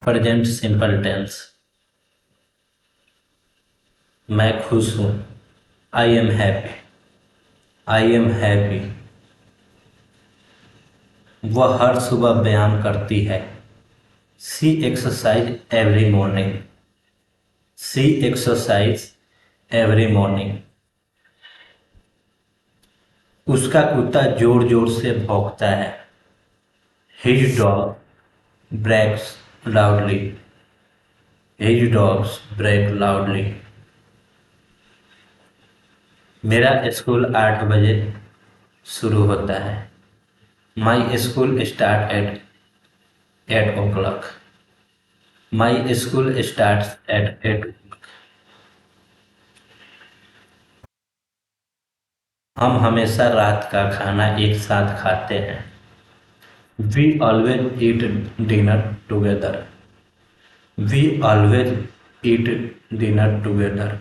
Present simple tense. मैं खुश हूँ। I am happy. I am happy. वह हर सुबह व्यायाम करती है। She exercise every morning. She exercise every morning. उसका कुत्ता जोर जोर से भौंकता है। His dog barks loudly. His dogs bark loudly. मेरा स्कूल 8 बजे शुरू होता है। My school start at 8 o'clock। My school start at 8। हम हमेशा रात का खाना एक साथ खाते हैं। We always eat dinner together. We always eat dinner together.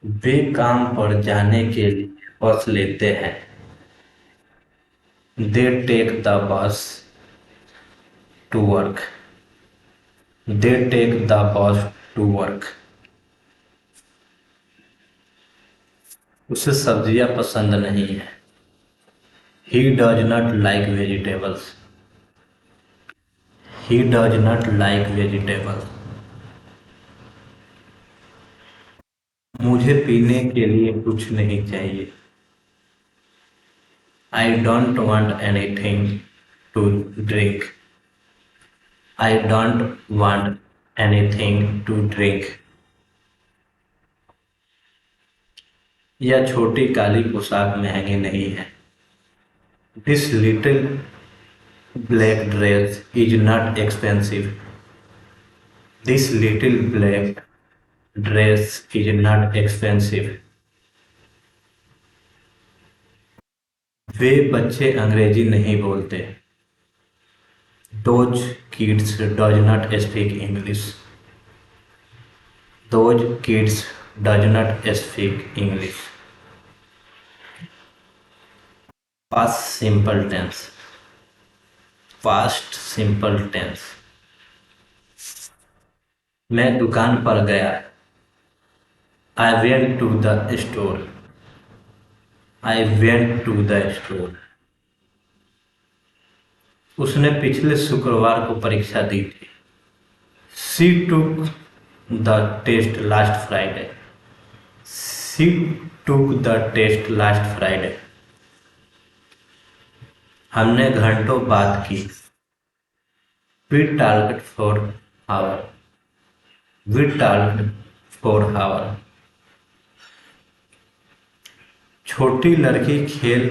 वे काम पर जाने के लिए बस लेते हैं। They take the bus to work. They take the bus to work. उसे सब्जियां पसंद नहीं है। He does not like vegetables. He does not like vegetables. मुझे पीने के लिए कुछ नहीं चाहिए। I don't want anything to drink. I don't want anything to drink. यह छोटी काली पोशाक महंगी नहीं है। This little black dress is not expensive. This little black dress is not expensive. वे बच्चे अंग्रेजी नहीं बोलते। Those kids does not speak English. Those kids does not speak English. Past simple tense. Past simple tense. मैं दुकान पर गया। I went to the store. I went to the store. उसने पिछले शुक्रवार को परीक्षा दी थी। She took the test last Friday. She took the test last Friday. हमने घंटों बात की। We talked for hour. We talked for hour. छोटी लड़की खेल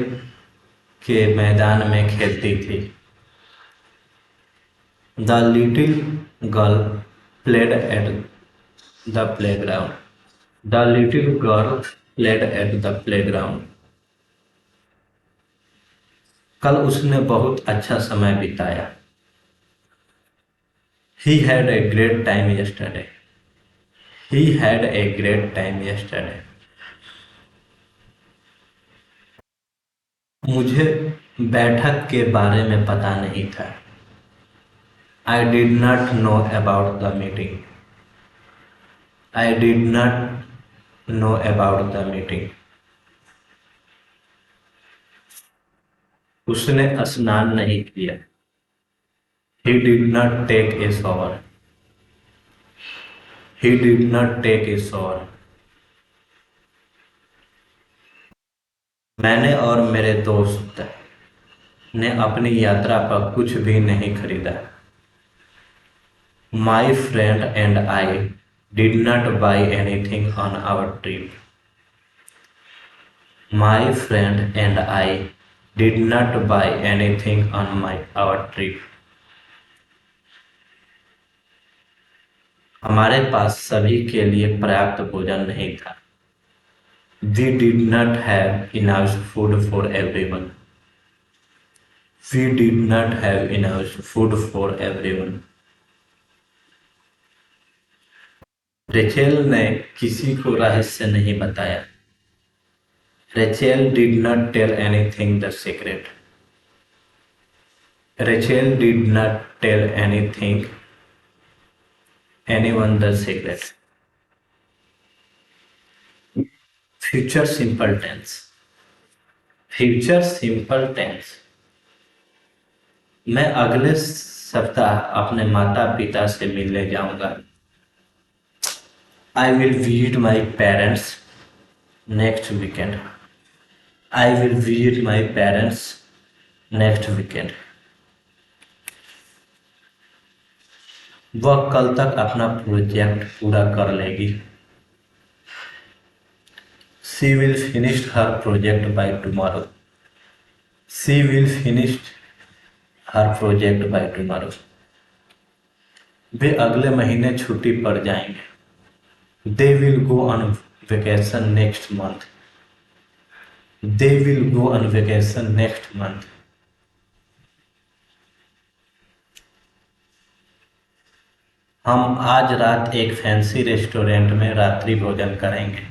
के मैदान में खेलती थी। The little girl played at the playground. The little girl played at the playground. कल उसने बहुत अच्छा समय बिताया। He had a great time yesterday. He had a great time yesterday. मुझे बैठक के बारे में पता नहीं था। I did not know about the meeting. I did not know about the meeting. उसने स्नान नहीं किया। He did not take a shower. He did not take a shower. मैंने और मेरे दोस्त ने अपनी यात्रा पर कुछ भी नहीं खरीदा। My friend and I did not buy anything on our trip. My friend and I did not buy anything on our trip. हमारे पास सभी के लिए पर्याप्त भोजन नहीं था। We did not have enough food for everyone. We did not have enough food for everyone. Rachel ने किसी को रहस्य नहीं बताया। Rachel did not tell anything the secret. Rachel did not tell anyone the secret. Future simple tense. Future simple tense. मैं अगले सप्ताह अपने माता पिता से मिलने जाऊंगा। I will visit my parents next weekend. I will visit my parents next weekend. वह कल तक अपना प्रोजेक्ट पूरा कर लेगी। She will finish her project by tomorrow. She will finish her project by tomorrow. वे अगले महीने छुट्टी पर जाएंगे। They will go on vacation next month. They will go on vacation next month. हम आज रात एक फैंसी रेस्टोरेंट में रात्रि भोजन करेंगे।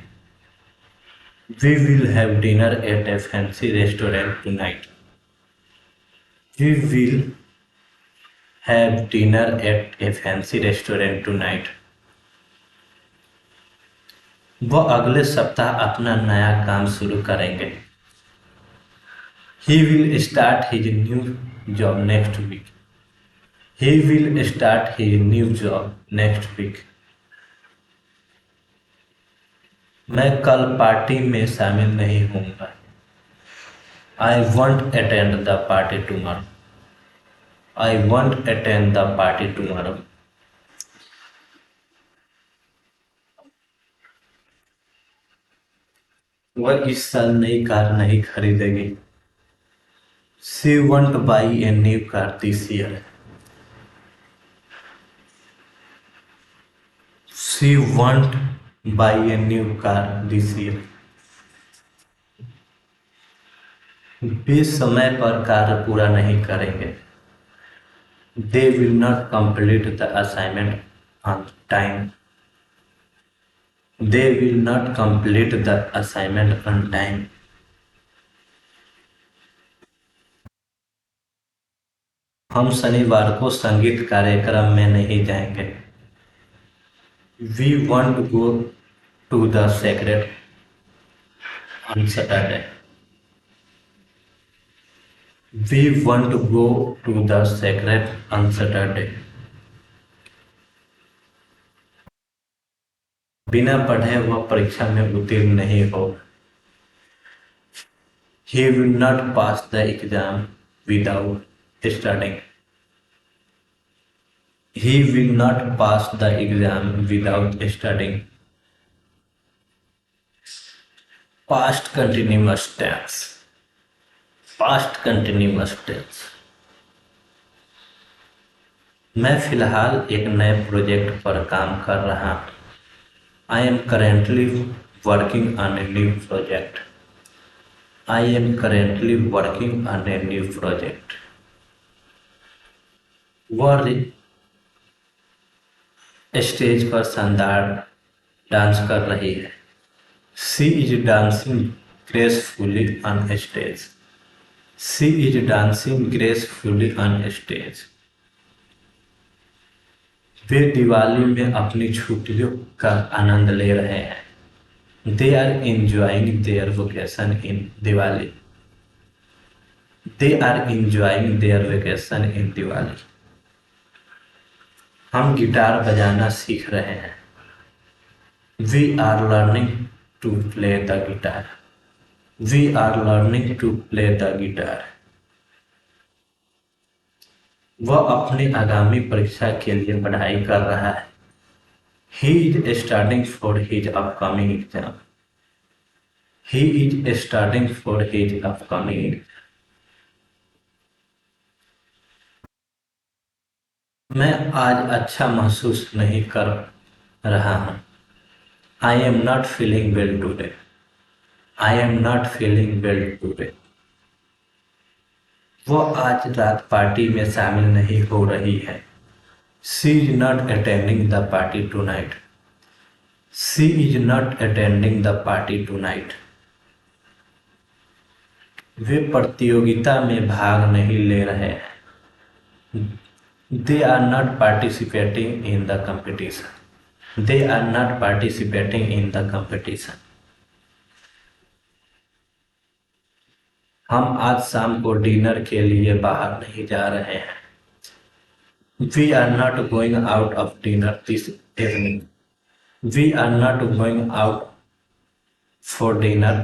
We will have dinner at a fancy restaurant tonight. We will have dinner at a fancy restaurant tonight. वह अगले सप्ताह अपना नया काम शुरू करेंगे। He will start his new job next week. He will start his new job next week. मैं कल पार्टी में शामिल नहीं होऊंगा। I won't attend the party tomorrow. I won't attend the party tomorrow. वह इस साल नई कार नहीं खरीदेगी। She won't buy a new car this year. She won't buy a new car this year. वे समय पर कार्य पूरा नहीं करेंगे। They will not complete the assignment on time. They will not complete the assignment on time. हम शनिवार को संगीत कार्यक्रम में नहीं जाएंगे। We won't go to the sacred on Saturday. We won't go to the sacred on Saturday. बिना पढ़े वह परीक्षा में उत्तीर्ण नहीं हो। He will not pass the exam without studying. He will not pass the exam without studying. Past continuous tense. Past continuous tense. मैं फिलहाल एक नए प्रोजेक्ट पर काम कर रहा हूँ। I am currently working on a new project. I am currently working on a new project. वह स्टेज पर शानदार डांस कर रही है। She is dancing gracefully on stage. She is dancing gracefully on stage. वे दिवाली में अपनी छुट्टियों का आनंद ले रहे हैं। They are enjoying their vacation in Diwali. They are enjoying their vacation in Diwali. हम गिटार बजाना सीख रहे हैं। We are learning to play the guitar. We are learning to play the guitar. वह अपनी आगामी परीक्षा के लिए पढ़ाई कर रहा है। He is studying for his upcoming exam. He is studying for his upcoming exam. मैं आज अच्छा महसूस नहीं कर रहा हूँ। I am not feeling well today. I am not feeling well today. वो आज रात पार्टी में शामिल नहीं हो रही है। She is not attending the party tonight. She is not attending the party tonight. वे प्रतियोगिता में भाग नहीं ले रहे हैं। They are not participating in the competition. They are not participating in the competition. हम आज शाम को डिनर के लिए बाहर नहीं जा रहे हैं. We are not going out of dinner this evening. We are not going out for dinner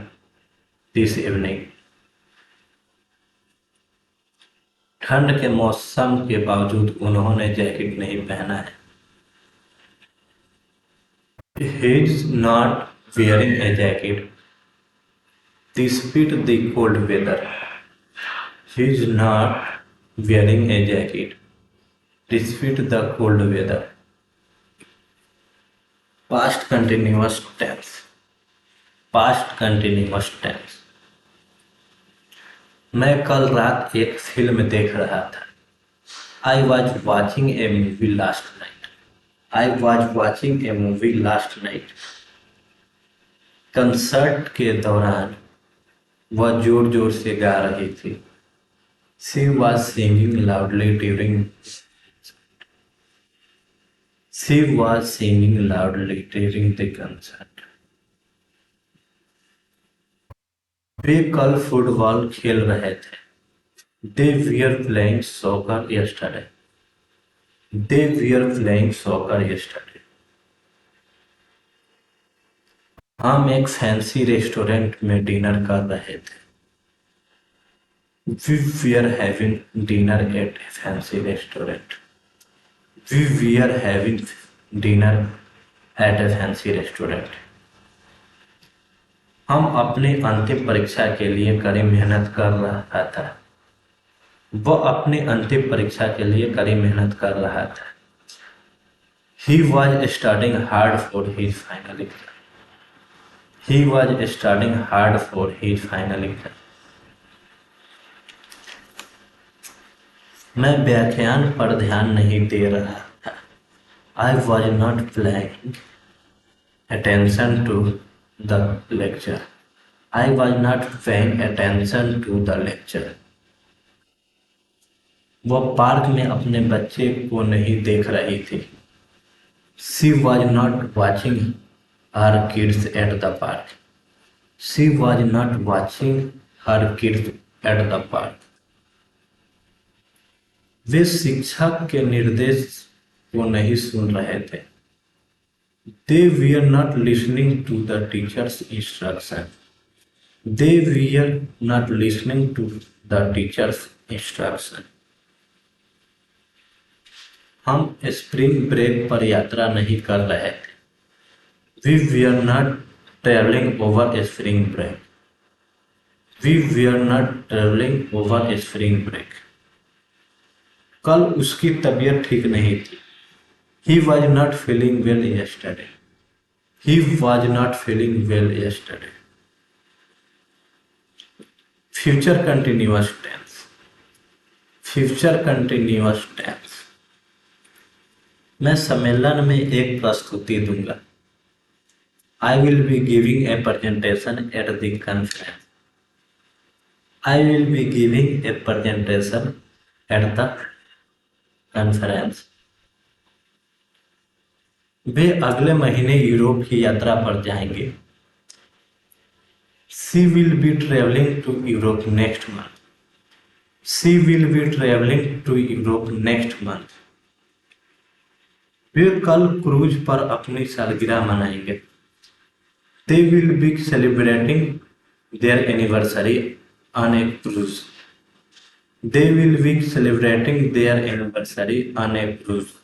this evening. ठंड के मौसम के बावजूद उन्होंने जैकेट नहीं पहना है. He is not wearing a jacket despite the cold weather. He is not wearing a jacket despite the cold weather. Past continuous tense. Past continuous tense. मैं कल रात एक फिल्म देख रहा था. I was watching a movie last night. I was watching a movie last night. Concert के दौरान वह जोर जोर से गा रही थी. She was singing loudly during. She was singing loudly during the concert. वे कल फुटबॉल खेल रहे थे. They were playing soccer yesterday. They were playing soccer yesterday. हम एक फैंसी रेस्टोरेंट में डिनर कर रहे थे. We were having dinner at a fancy restaurant. We were having dinner at a fancy restaurant. हम अपनी अंतिम परीक्षा के लिए कड़ी मेहनत कर रहा था. वह अपनी अंतिम परीक्षा के लिए कड़ी मेहनत कर रहा था. He was studying hard for his final exam. He was studying hard for his final exam. मैं व्याख्यान पर ध्यान नहीं दे रहा था. I was not paying attention to the lecture. I was not paying attention to the lecture. वह park में अपने बच्चे को नहीं देख रही थी. She was not watching her kids at the park. She was not watching her kids at the park. वे शिक्षक के निर्देश को नहीं सुन रहे थे. They were not listening to the teacher's instruction. They were not listening to the teacher's instruction. हम spring break पर यात्रा नहीं कर रहे थे. We were not traveling over a spring break. We were not traveling over a spring break. कल उसकी तबीयत ठीक नहीं थी. He was not feeling well yesterday. He was not feeling well yesterday. Future continuous tense. Future continuous tense. मैं सम्मेलन में एक प्रस्तुति दूंगा. I will be giving a presentation at the conference. I will be giving a presentation at the conference. वे अगले महीने Europe की यात्रा पर जाएंगे. She will be traveling to Europe next month. She will be traveling to Europe next month. वे कल cruise पर अपनी सालगिरह मनाएंगे. They will be celebrating their anniversary on a cruise. They will be celebrating their anniversary on a cruise.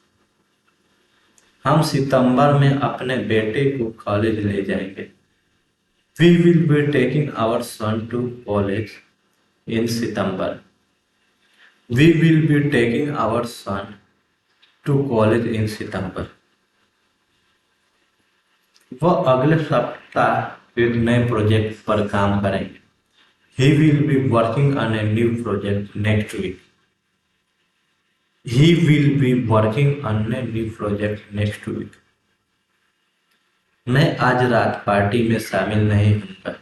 हम सितंबर में अपने बेटे को कॉलेज ले जाएंगे. We will be taking our son to college in September. We will be taking our son to college in September. वह अगले सप्ताह एक नए प्रोजेक्ट पर काम करेंगे. He will be working on a new project next week. He will be working on a new project next week. मैं आज रात पार्टी में शामिल नहीं होऊंगा.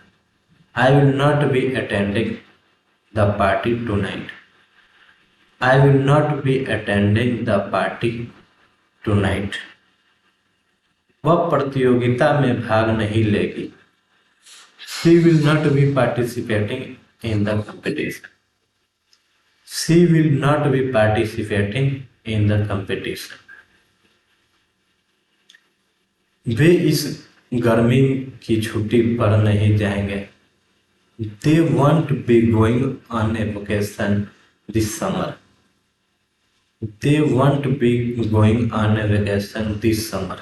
I will not be attending the party tonight. I will not be attending the party tonight. वह प्रतियोगिता में भाग नहीं लेगी. She will not be participating in the competition. She will not be participating in the competition. वे इस गर्मी की छुट्टी पर नहीं जाएंगे. They won't be going on a vacation this summer. They won't be going on a vacation this summer.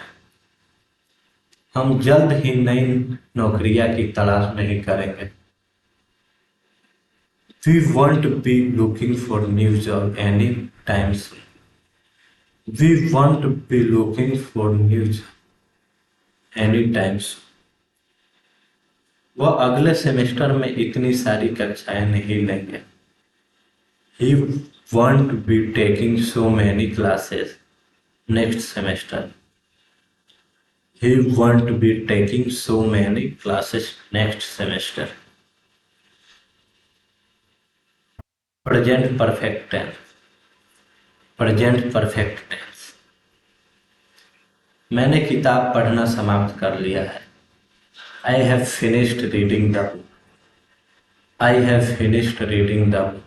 हम जल्द ही नई नौकरियां की तलाश नहीं करेंगे. We won't be looking for new job anytime soon. We won't be looking for new job anytime soon. वह अगले सेमेस्टर में इतनी सारी कक्षाएं नहीं लेंगे. He won't be taking so many classes next semester. He won't be taking so many classes next semester. Present perfect tense. Present perfect tense. मैंने किताब पढ़ना समाप्त कर लिया है. I have finished reading the book. I have finished reading the book.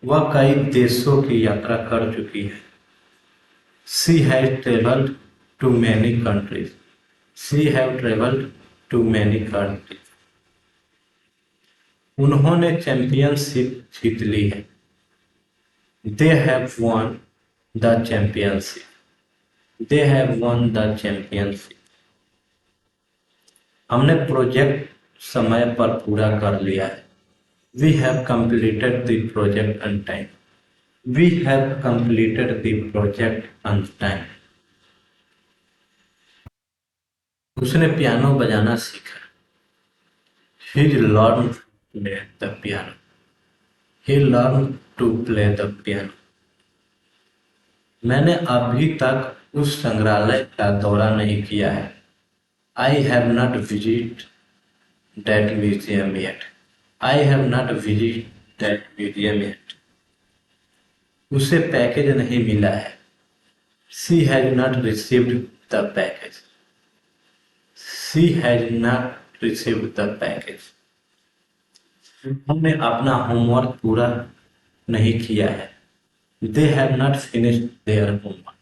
वह कई देशों की यात्रा कर चुकी है. She has traveled to many countries. She have traveled to many countries. उन्होंने चैंपियनशिप जीत ली है. They have won the championship. They have won the championship. हमने प्रोजेक्ट समय पर पूरा कर लिया है. We have completed the project on time. We have completed the project on time. उसने पियानो बजाना सीखा. He learned to play the piano. He learned to play the piano. मैंने अभी तक उस संग्रहालय का दौरा नहीं किया है. I have not visited that museum yet. I have not visited that museum yet. उसे पैकेज नहीं मिला है. She has not received the package. She has not received the package. उन्होंने अपना होमवर्क पूरा नहीं किया है. They have not finished their homework.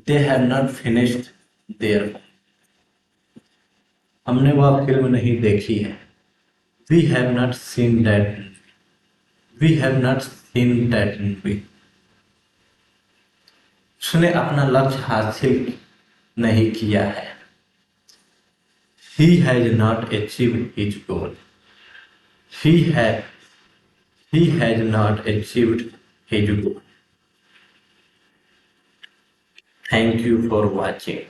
They have not finished their homework. हमने वह फिल्म नहीं देखी है. We have not seen that movie. We have not seen that movie. उसने अपना लक्ष्य हासिल नहीं किया है. He has not achieved his goal. He has not achieved his goal. Thank you for watching.